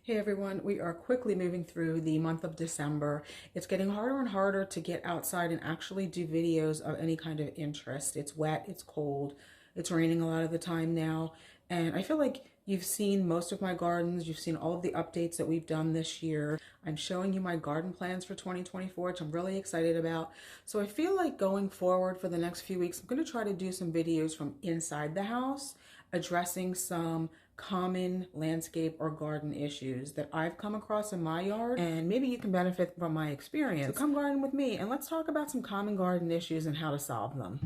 Hey everyone, we are quickly moving through the month of December. It's getting harder and harder to get outside and actually do videos of any kind of interest. It's wet, it's cold, it's raining a lot of the time now, and I feel like you've seen most of my gardens, you've seen all of the updates that we've done this year. I'm showing you my garden plans for 2024, which I'm really excited about. So I feel like going forward for the next few weeks, I'm going to try to do some videos from inside the house, addressing some common landscape or garden issues that I've come across in my yard, and maybe you can benefit from my experience. So come garden with me and let's talk about some common garden issues and how to solve them.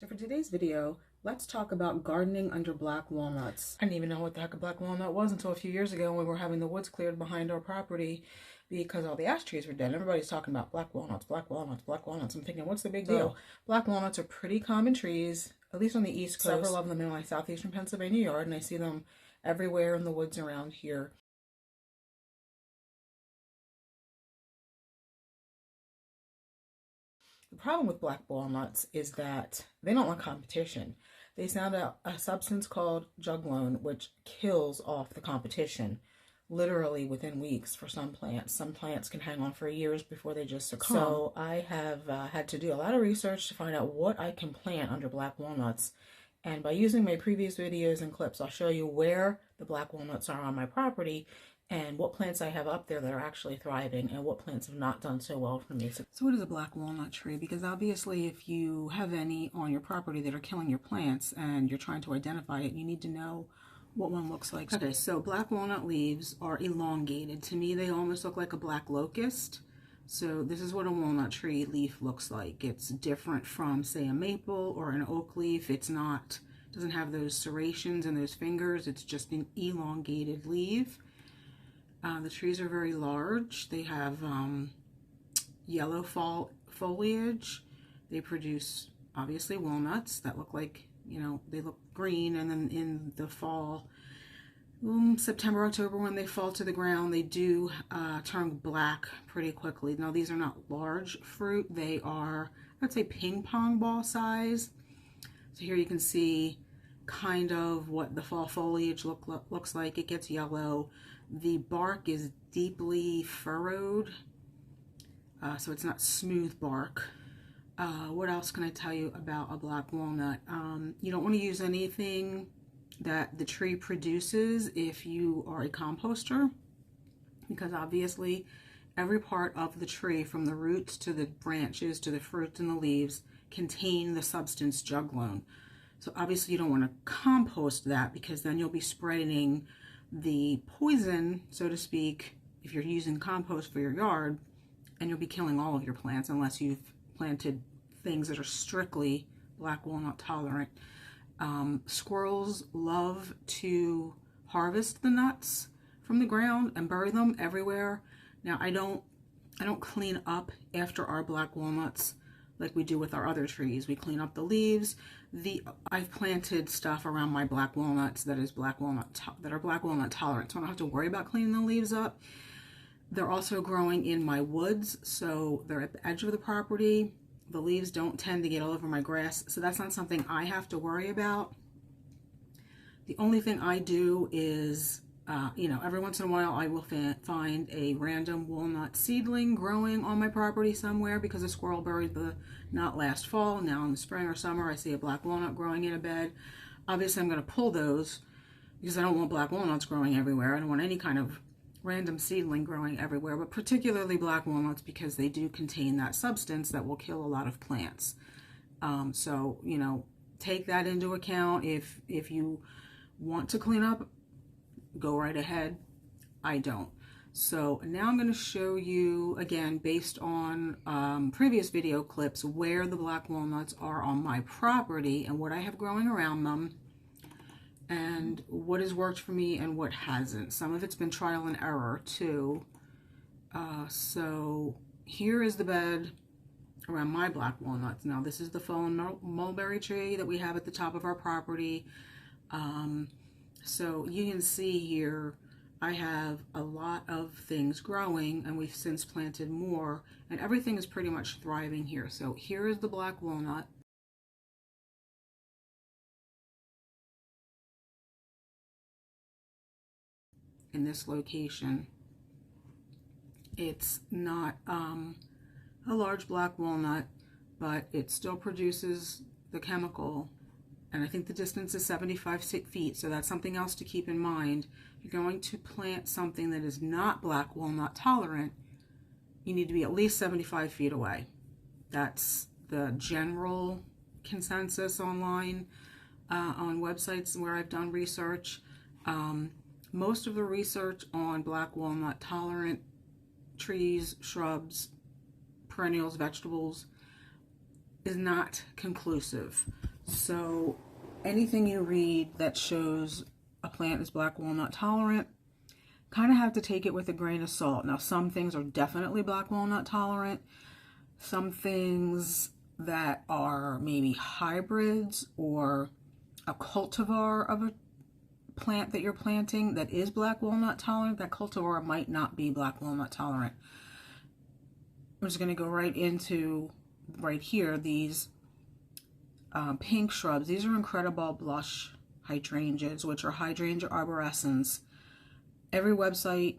So for today's video, let's talk about gardening under black walnuts. I didn't even know what the heck a black walnut was until a few years ago when we were having the woods cleared behind our property because all the ash trees were dead. Everybody's talking about black walnuts, black walnuts, black walnuts. I'm thinking, what's the big deal? Black walnuts are pretty common trees, at least on the East Coast. Several of them in my southeastern Pennsylvania yard, and I see them everywhere in the woods around here. The problem with black walnuts is that they don't like competition. They sound out a substance called juglone, which kills off the competition literally within weeks for some plants. Some plants can hang on for years before they just succumb. So I have had to do a lot of research to find out what I can plant under black walnuts. And by using my previous videos and clips, I'll show you where the black walnuts are on my property and what plants I have up there that are actually thriving and what plants have not done so well for me. So what is a black walnut tree? Because obviously if you have any on your property that are killing your plants and you're trying to identify it, you need to know what one looks like. Okay, so black walnut leaves are elongated. To me, they almost look like a black locust. So this is what a walnut tree leaf looks like. It's different from, say, a maple or an oak leaf. It's not, doesn't have those serrations and those fingers. It's just an elongated leaf. The trees are very large. They have yellow foliage. They produce, obviously, walnuts that look like, you know, they look green, and then in the fall, September, October, when they fall to the ground, they do turn black pretty quickly. Now, these are not large fruit. They are, I'd say, ping pong ball size. So here you can see kind of what the fall foliage looks like. It gets yellow. The bark is deeply furrowed, so it's not smooth bark. What else can I tell you about a black walnut? You don't want to use anything that the tree produces if you are a composter, because obviously every part of the tree, from the roots to the branches to the fruits and the leaves, contain the substance juglone. So obviously you don't want to compost that, because then you'll be spreading the poison, so to speak, if you're using compost for your yard, and you'll be killing all of your plants unless you've planted things that are strictly black walnut tolerant. Squirrels love to harvest the nuts from the ground and bury them everywhere. Now I don't clean up after our black walnuts like we do with our other trees. We clean up the leaves. I've planted stuff around my black walnuts that are black walnut tolerant, so I don't have to worry about cleaning the leaves up. They're also growing in my woods, so they're at the edge of the property. The leaves don't tend to get all over my grass, so that's not something I have to worry about. The only thing I do is, you know, every once in a while I will find a random walnut seedling growing on my property somewhere because a squirrel buried the nut last fall. Now in the spring or summer I see a black walnut growing in a bed. Obviously I'm going to pull those because I don't want black walnuts growing everywhere. I don't want any kind of random seedling growing everywhere, but particularly black walnuts because they do contain that substance that will kill a lot of plants. So, you know, take that into account. If you want to clean up, go right ahead. I don't. So now I'm going to show you, again, based on previous video clips, where the black walnuts are on my property and what I have growing around them, and what has worked for me and what hasn't. Some of it's been trial and error too. So here is the bed around my black walnuts. Now this is the fallen mulberry tree that we have at the top of our property. So you can see here, I have a lot of things growing, and we've since planted more, and everything is pretty much thriving here. So here is the black walnut. In this location, it's not a large black walnut, but it still produces the chemical, and I think the distance is 75 feet, so that's something else to keep in mind. If you're going to plant something that is not black walnut tolerant, you need to be at least 75 feet away. That's the general consensus online on websites where I've done research. Most of the research on black walnut tolerant trees, shrubs, perennials, vegetables is not conclusive. So anything you read that shows a plant is black walnut tolerant, kind of have to take it with a grain of salt. Now, some things are definitely black walnut tolerant. Some things that are maybe hybrids or a cultivar of a plant that you're planting that is black walnut tolerant, that cultivar might not be black walnut tolerant. I'm just going to go right into right here, these pink shrubs. These are incredible blush hydrangeas, which are hydrangea arborescens. Every website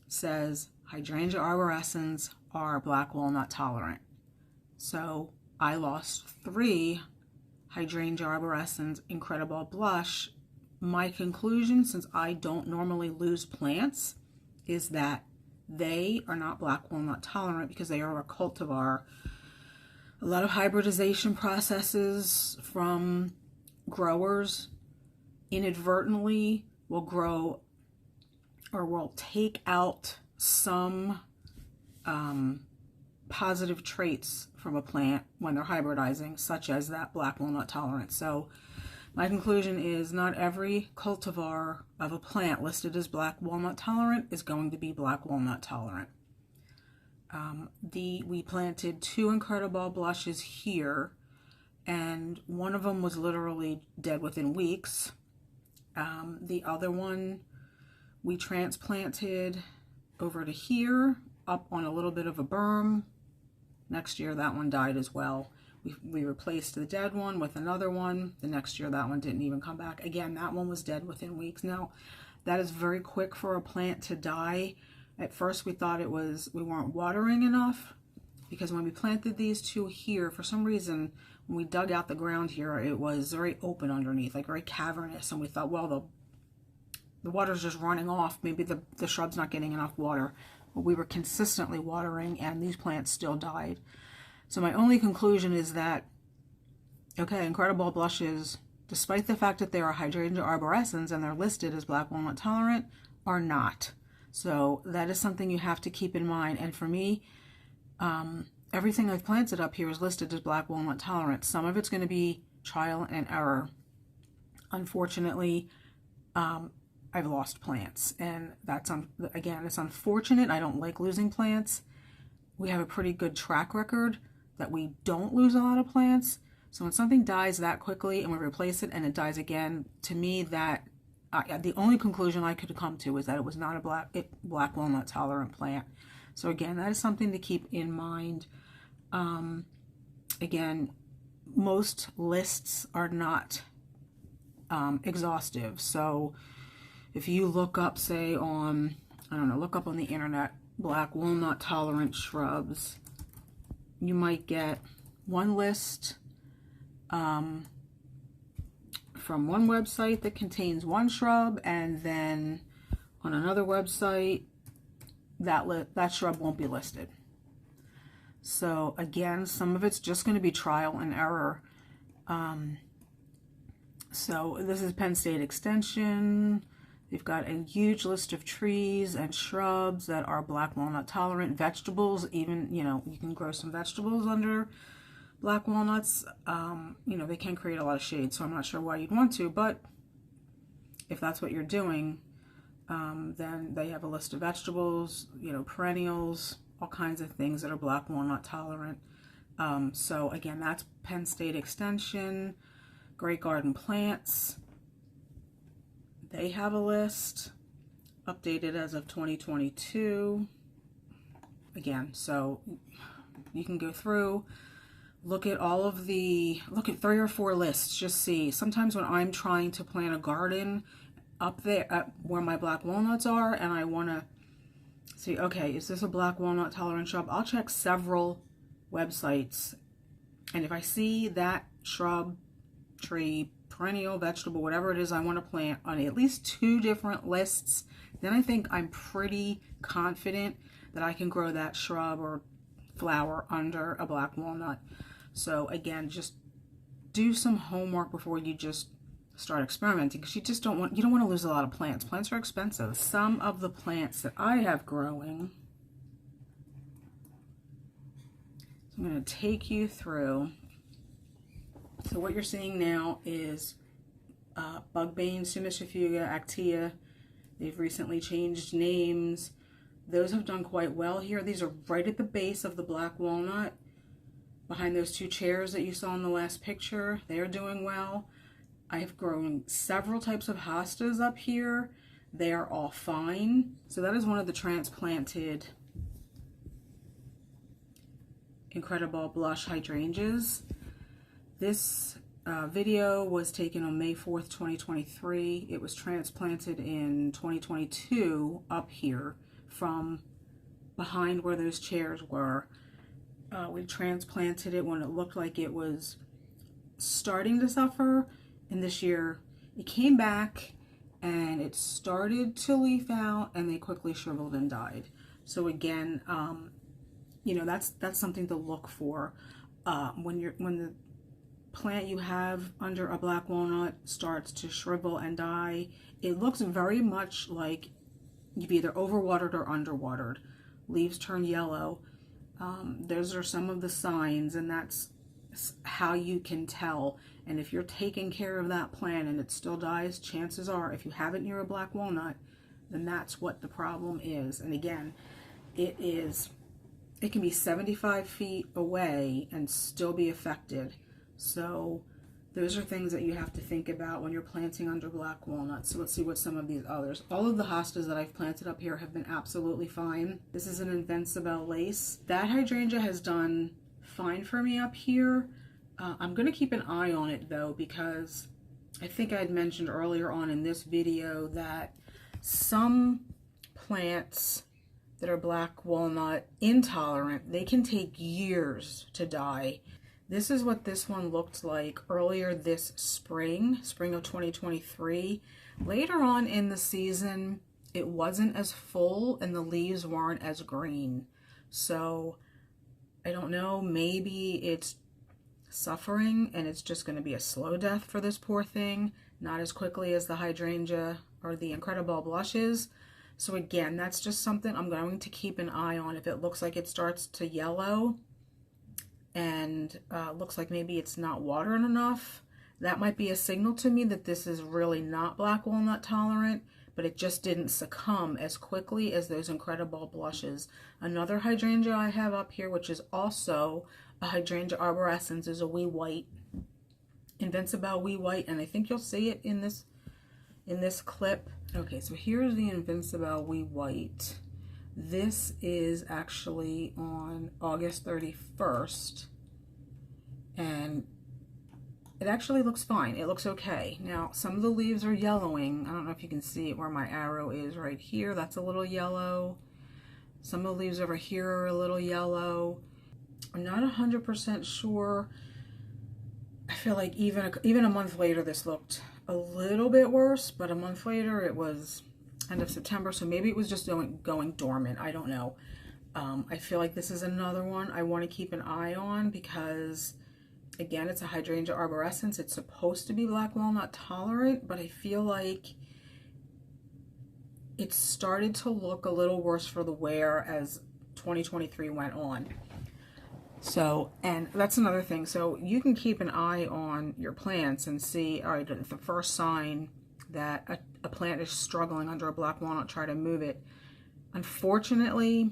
says hydrangea arborescens are black walnut tolerant. So I lost 3 hydrangea arborescens, incredible blush. My conclusion, since I don't normally lose plants, is that they are not black walnut tolerant because they are a cultivar. A lot of hybridization processes from growers inadvertently will grow or will take out some positive traits from a plant when they're hybridizing, such as that black walnut tolerance. So my conclusion is not every cultivar of a plant listed as black walnut tolerant is going to be black walnut tolerant. We planted 2 incredible blushes here, and one of them was literally dead within weeks. The other one we transplanted over to here, up on a little bit of a berm. Next year that one died as well. We replaced the dead one with another one. The next year that one didn't even come back. Again, that one was dead within weeks. Now, that is very quick for a plant to die. At first we thought it was we weren't watering enough, because when we planted these 2 here, for some reason, when we dug out the ground here, it was very open underneath, like very cavernous, and we thought, well, the water's just running off. Maybe the shrub's not getting enough water. But we were consistently watering, and these plants still died. So my only conclusion is that, okay, incredible blushes, despite the fact that they are hydrangea arborescens and they're listed as black walnut tolerant, are not. So that is something you have to keep in mind. And for me, everything I've planted up here is listed as black walnut tolerant. Some of it's going to be trial and error. Unfortunately, I've lost plants, and that's, again, it's unfortunate. I don't like losing plants. We have a pretty good track record that we don't lose a lot of plants. So when something dies that quickly and we replace it and it dies again, to me, that the only conclusion I could come to is that it was not a black walnut tolerant plant. So again, that is something to keep in mind. Again, most lists are not exhaustive. So if you look up, say on, I don't know, look up on the internet, black walnut tolerant shrubs, you might get one list from one website that contains one shrub, and then on another website that shrub won't be listed. So again, some of it's just going to be trial and error. So this is Penn State Extension. They've got a huge list of trees and shrubs that are black walnut tolerant. Vegetables, even, you can grow some vegetables under black walnuts. They can create a lot of shade, so I'm not sure why you'd want to, but if that's what you're doing, then they have a list of vegetables, perennials, all kinds of things that are black walnut tolerant. So again, that's Penn State Extension. Great Garden Plants, they have a list. updated as of 2022. Again, so you can go through, look at all of look at 3 or 4 lists, just see. Sometimes when I'm trying to plant a garden up there where my black walnuts are, and I want to see, okay, is this a black walnut tolerant shrub? I'll check several websites, and if I see that shrub, tree, perennial, vegetable, whatever it is I want to plant on at least 2 different lists, then I think I'm pretty confident that I can grow that shrub or flower under a black walnut. So again, just do some homework before you just start experimenting, because you don't want to lose a lot of plants. Plants are expensive. Some of the plants that I have growing, so I'm going to take you through. So what you're seeing now is Bugbane, Sumistrafuga, Actea. They've recently changed names. Those have done quite well here. These are right at the base of the black walnut, behind those 2 chairs that you saw in the last picture. They are doing well. I have grown several types of hostas up here. They are all fine. So that is one of the transplanted Incredible Blush hydrangeas. This video was taken on May 4th, 2023. It was transplanted in 2022 up here from behind where those chairs were. We transplanted it when it looked like it was starting to suffer, and this year it came back and it started to leaf out, and they quickly shriveled and died. So again, you know, that's something to look for when the plant you have under a black walnut starts to shrivel and die. It looks very much like you've either overwatered or underwatered. Leaves turn yellow. Those are some of the signs, and that's how you can tell. And if you're taking care of that plant and it still dies, chances are, if you have it near a black walnut, then that's what the problem is. And again, it can be 75 feet away and still be affected. So those are things that you have to think about when you're planting under black walnuts. So let's see what some of these others. All of the hostas that I've planted up here have been absolutely fine. This is an Invincible lace. That hydrangea has done fine for me up here. I'm going to keep an eye on it though, because I think I had mentioned earlier on in this video that some plants that are black walnut intolerant, they can take years to die. This is what this one looked like earlier this spring of 2023. Later on in the season, it wasn't as full and the leaves weren't as green. So I don't know, maybe it's suffering and it's just going to be a slow death for this poor thing, not as quickly as the hydrangea or the Incredible Blushes. So again, that's just something I'm going to keep an eye on. If it looks like it starts to yellow and looks like maybe it's not watering enough, that might be a signal to me that this is really not black walnut tolerant, but it just didn't succumb as quickly as those Incredible Blushes. Another hydrangea I have up here, which is also a hydrangea arborescens, is a wee white, Invincible wee white, and I think you'll see it in this clip. Okay, so here's the Invincible wee white. This is actually on August 31st, and it actually looks fine. It looks okay. Now, some of the leaves are yellowing. I don't know if you can see it where my arrow is right here. That's a little yellow. Some of the leaves over here are a little yellow. I'm not 100% sure. I feel like even a month later, this looked a little bit worse, but a month later it was end of September, so maybe it was just going dormant. I don't know. I feel like this is another one I want to keep an eye on because, again, it's a hydrangea arborescens. It's supposed to be black walnut tolerant, but I feel like it started to look a little worse for the wear as 2023 went on. So, and that's another thing. So you can keep an eye on your plants and see, all right, the first sign that a plant is struggling under a black walnut, try to move it. Unfortunately,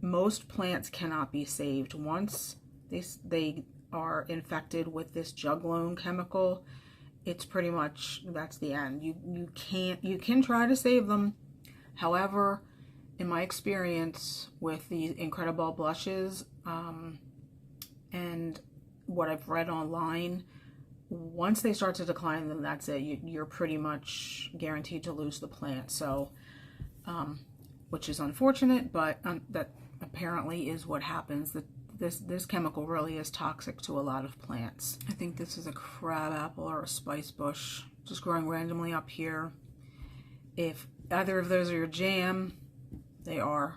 most plants cannot be saved. Once they are infected with this juglone chemical, it's pretty much, that's the end. You can try to save them, However, in my experience with these incredible blushes, and what I've read online, once they start to decline, then that's it. You're pretty much guaranteed to lose the plant. So, which is unfortunate, but that apparently is what happens. This chemical really is toxic to a lot of plants. I think this is a crabapple or a spice bush, just growing randomly up here. If either of those are your jam, they are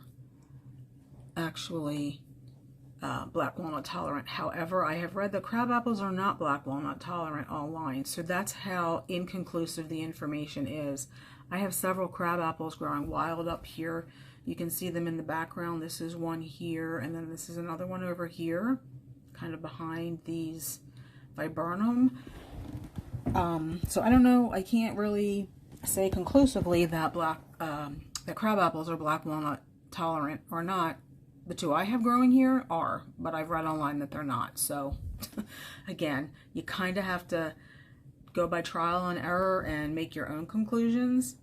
actually black walnut tolerant. However, I have read that crab apples are not black walnut tolerant online, so that's how inconclusive the information is. I have several crab apples growing wild up here. You can see them in the background. This is one here, and then this is another one over here, kind of behind these viburnum. So I don't know, I can't really say conclusively that that crab apples are black walnut tolerant or not. The two I have growing here are, but I've read online that they're not. So again, you kind of have to go by trial and error and make your own conclusions.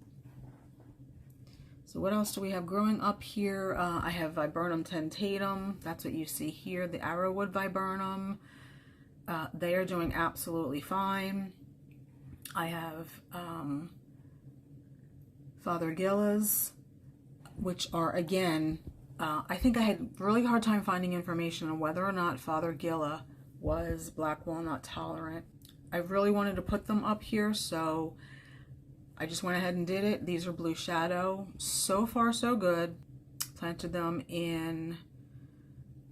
So what else do we have growing up here? I have Viburnum tentatum. That's what you see here, the arrowwood viburnum. They are doing absolutely fine. I have Fothergillas, which are, again, I think I had a really hard time finding information on whether or not Fothergilla was black walnut tolerant. I really wanted to put them up here, so I just went ahead and did it. These are Blue Shadow. So far, so good. Planted them in,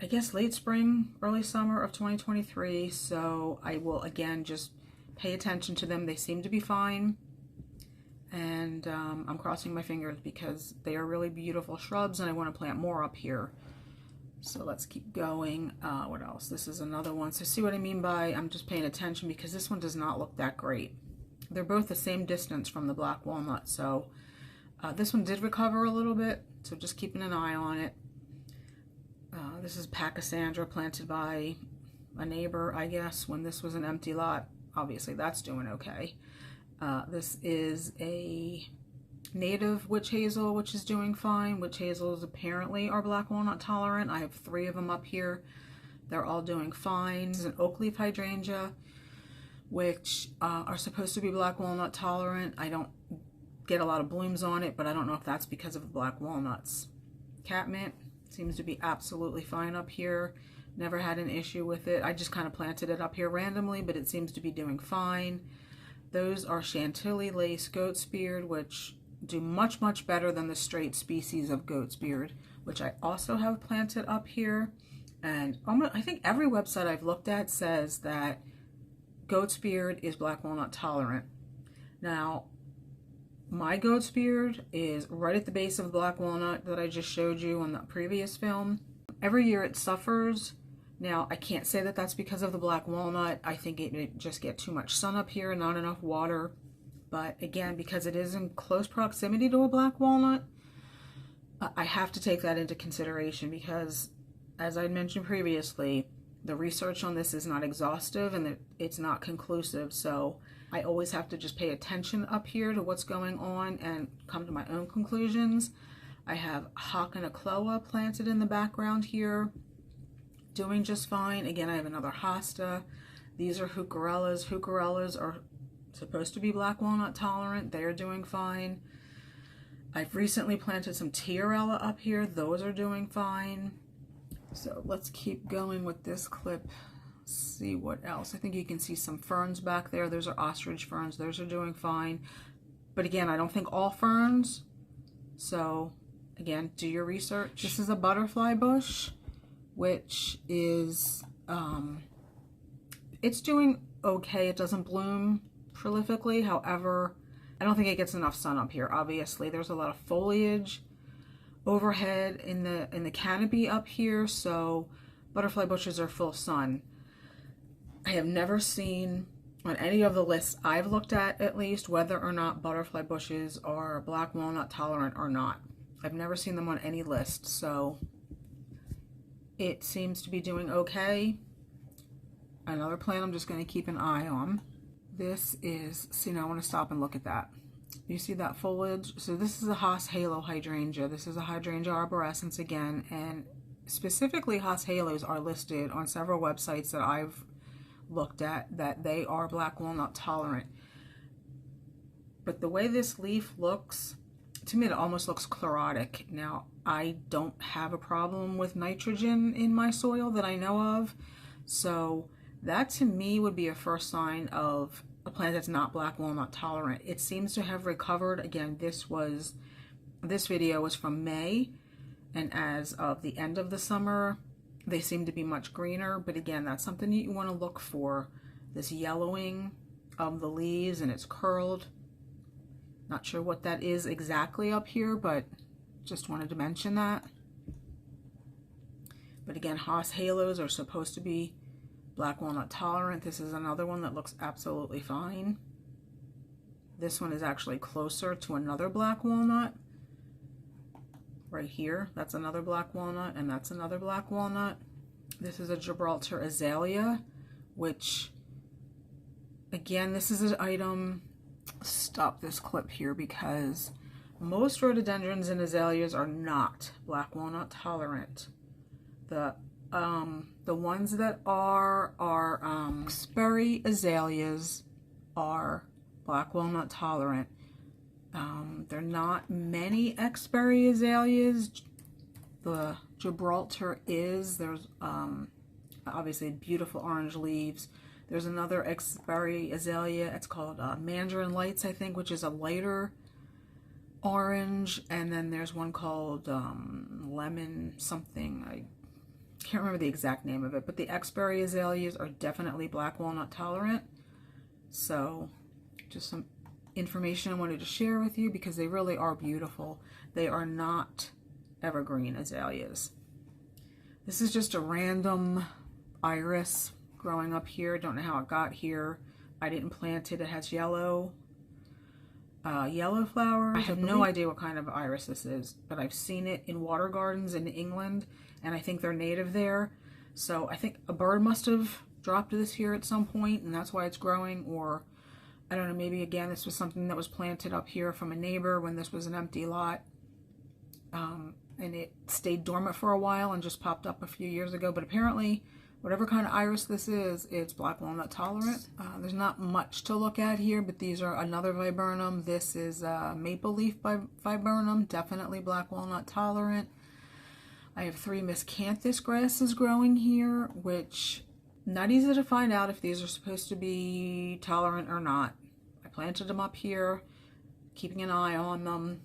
I guess, late spring, early summer of 2023, so I will, again, just pay attention to them. They seem to be fine. And I'm crossing my fingers because they are really beautiful shrubs and I want to plant more up here. So let's keep going. What else? This is another one. So see what I mean by I'm just paying attention, because this one does not look that great. They're both the same distance from the black walnut. So this one did recover a little bit, so just keeping an eye on it. This is Pachysandra, planted by a neighbor, I guess, when this was an empty lot. Obviously that's doing okay. This is a native witch hazel, which is doing fine. Witch hazels apparently are black walnut tolerant. I have 3 of them up here. They're all doing fine. This is an oak leaf hydrangea, which are supposed to be black walnut tolerant. I don't get a lot of blooms on it, but I don't know if that's because of the black walnuts. Catmint seems to be absolutely fine up here. Never had an issue with it. I just kind of planted it up here randomly, but it seems to be doing fine. Those are Chantilly lace goat's beard, which do much, much better than the straight species of goat's beard, which I also have planted up here. And I think every website I've looked at says that goat's beard is black walnut tolerant. Now, my goat's beard is right at the base of the black walnut that I just showed you on the previous film. Every year it suffers. Now, I can't say that that's because of the black walnut. I think it may just get too much sun up here, not enough water. But again, because it is in close proximity to a black walnut, I have to take that into consideration because, as I mentioned previously, the research on this is not exhaustive and it's not conclusive. So I always have to just pay attention up here to what's going on and come to my own conclusions. I have Hawkenacloa planted in the background here, doing just fine. Again, I have another hosta. These are Heucherellas. Heucherellas are supposed to be black walnut tolerant. They're doing fine. I've recently planted some Tiarella up here. Those are doing fine. So let's keep going with this clip. See what else. I think you can see some ferns back there. Those are ostrich ferns. Those are doing fine. But again, I don't think all ferns. So again, do your research. This is a butterfly bush, which is, it's doing okay. It doesn't bloom prolifically. However, I don't think it gets enough sun up here. Obviously, there's a lot of foliage overhead in the canopy up here, so butterfly bushes are full sun. I have never seen on any of the lists I've looked at least, whether or not butterfly bushes are black walnut tolerant or not. I've never seen them on any list, so it seems to be doing okay. Another plant I'm just going to keep an eye on. This is, see, now I want to stop and look at that. You see that foliage? So this is a Haas Halo hydrangea. This is a hydrangea arborescens again, and specifically Haas Halos are listed on several websites that I've looked at that they are black walnut tolerant. But the way this leaf looks, to me it almost looks chlorotic. Now, I don't have a problem with nitrogen in my soil that I know of, so that to me would be a first sign of a plant that's not black walnut tolerant. It seems to have recovered. Again, this video was from May, and as of the end of the summer, they seem to be much greener. But again, that's something you want to look for, this yellowing of the leaves, and it's curled. Not sure what that is exactly up here, but just wanted to mention that. But again, Haas Halos are supposed to be black walnut tolerant. This is another one that looks absolutely fine. This one is actually closer to another black walnut. Right here, that's another black walnut, and that's another black walnut. This is a Gibraltar azalea, which, again, this is an item. Stop this clip here because most rhododendrons and azaleas are not black walnut tolerant. The ones that are Sperry azaleas are black walnut tolerant. There are not many Exberry azaleas. The Gibraltar is. There's obviously beautiful orange leaves. There's another Exberry azalea. It's called Mandarin Lights, I think, which is a lighter orange. And then there's one called Lemon something. I can't remember the exact name of it. But the Exberry azaleas are definitely black walnut tolerant. So just some information I wanted to share with you because they really are beautiful. They are not evergreen azaleas. This is just a random iris growing up here. Don't know how it got here. I didn't plant it. It has yellow flowers. I have no idea what kind of iris this is, but I've seen it in water gardens in England, and I think they're native there. So I think a bird must have dropped this here at some point, and that's why it's growing. Or I don't know, maybe again this was something that was planted up here from a neighbor when this was an empty lot, and it stayed dormant for a while and just popped up a few years ago. But apparently, whatever kind of iris this is, it's black walnut tolerant. There's not much to look at here, but these are another viburnum. This is maple leaf viburnum, definitely black walnut tolerant. I have 3 miscanthus grasses growing here, which not easy to find out if these are supposed to be tolerant or not. I planted them up here, keeping an eye on them.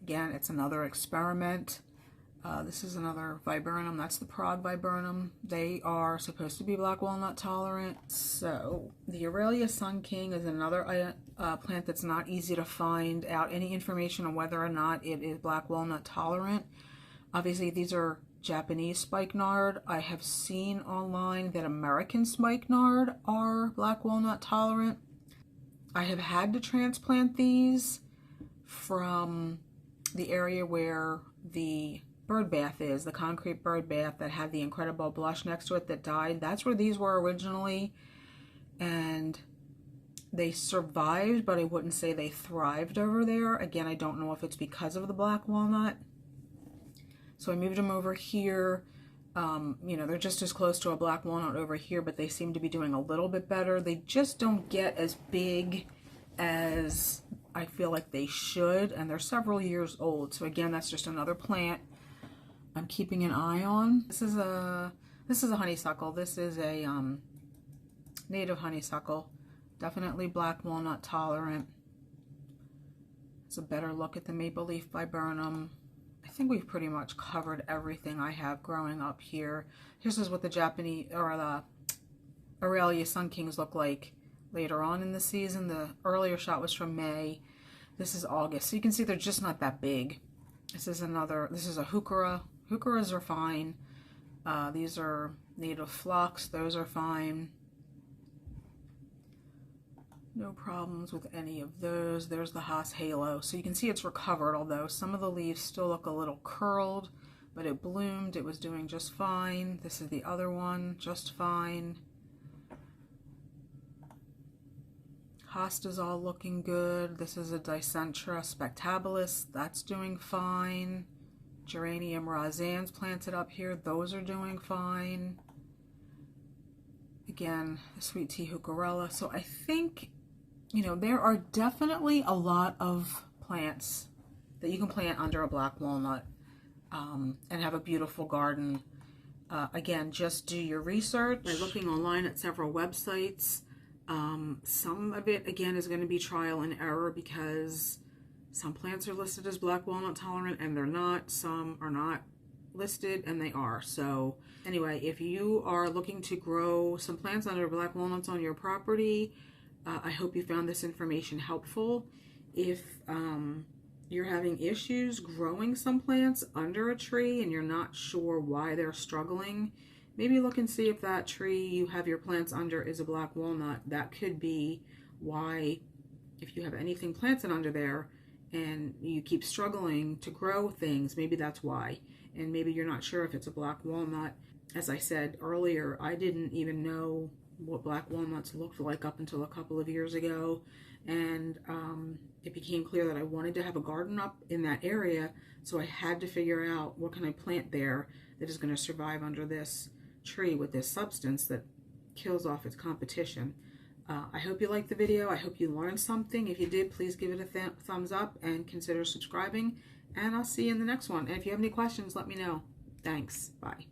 Again, it's another experiment. This is another viburnum. That's the Prague viburnum. They are supposed to be black walnut tolerant. So the Aurelia Sun King is another plant that's not easy to find out any information on whether or not it is black walnut tolerant. Obviously, these are Japanese spikenard. I have seen online that American spikenard are black walnut tolerant. I have had to transplant these from the area where the bird bath is, the concrete bird bath that had the incredible blush next to it that died. That's where these were originally, and they survived, but I wouldn't say they thrived over there. Again, I don't know if it's because of the black walnut. So I moved them over here. You know, they're just as close to a black walnut over here, but they seem to be doing a little bit better. They just don't get as big as I feel like they should, and they're several years old. So again, that's just another plant I'm keeping an eye on. This is a honeysuckle. This is a native honeysuckle. Definitely black walnut tolerant. It's a better look at the maple leaf viburnum. I think we've pretty much covered everything I have growing up here. This is what the Japanese or the Aurelia Sun Kings look like later on in the season. The earlier shot was from May. This is August. So you can see they're just not that big. This is a heuchera. Heucheras are fine. These are native phlox. Those are fine. No problems with any of those. There's the Haas Halo. So you can see it's recovered, although some of the leaves still look a little curled, but it bloomed. It was doing just fine. This is the other one, just fine. Hosta's all looking good. This is a Dicentra spectabilis. That's doing fine. Geranium rozans planted up here. Those are doing fine. Again, the sweet tea heucherella. So I think, you know, there are definitely a lot of plants that you can plant under a black walnut and have a beautiful garden. Again, just do your research by looking online at several websites. Some of it, again, is going to be trial and error because some plants are listed as black walnut tolerant and they're not. Some are not listed and they are. So anyway, if you are looking to grow some plants under black walnuts on your property, I hope you found this information helpful. If you're having issues growing some plants under a tree and you're not sure why they're struggling, maybe look and see if that tree you have your plants under is a black walnut. That could be why, if you have anything planted under there and you keep struggling to grow things, maybe that's why. And maybe you're not sure if it's a black walnut. As I said earlier, I didn't even know what black walnuts looked like up until a couple of years ago. And it became clear that I wanted to have a garden up in that area. So I had to figure out what can I plant there that is going to survive under this tree with this substance that kills off its competition. I hope you liked the video. I hope you learned something. If you did, please give it a thumbs up and consider subscribing. And I'll see you in the next one. And if you have any questions, let me know. Thanks. Bye.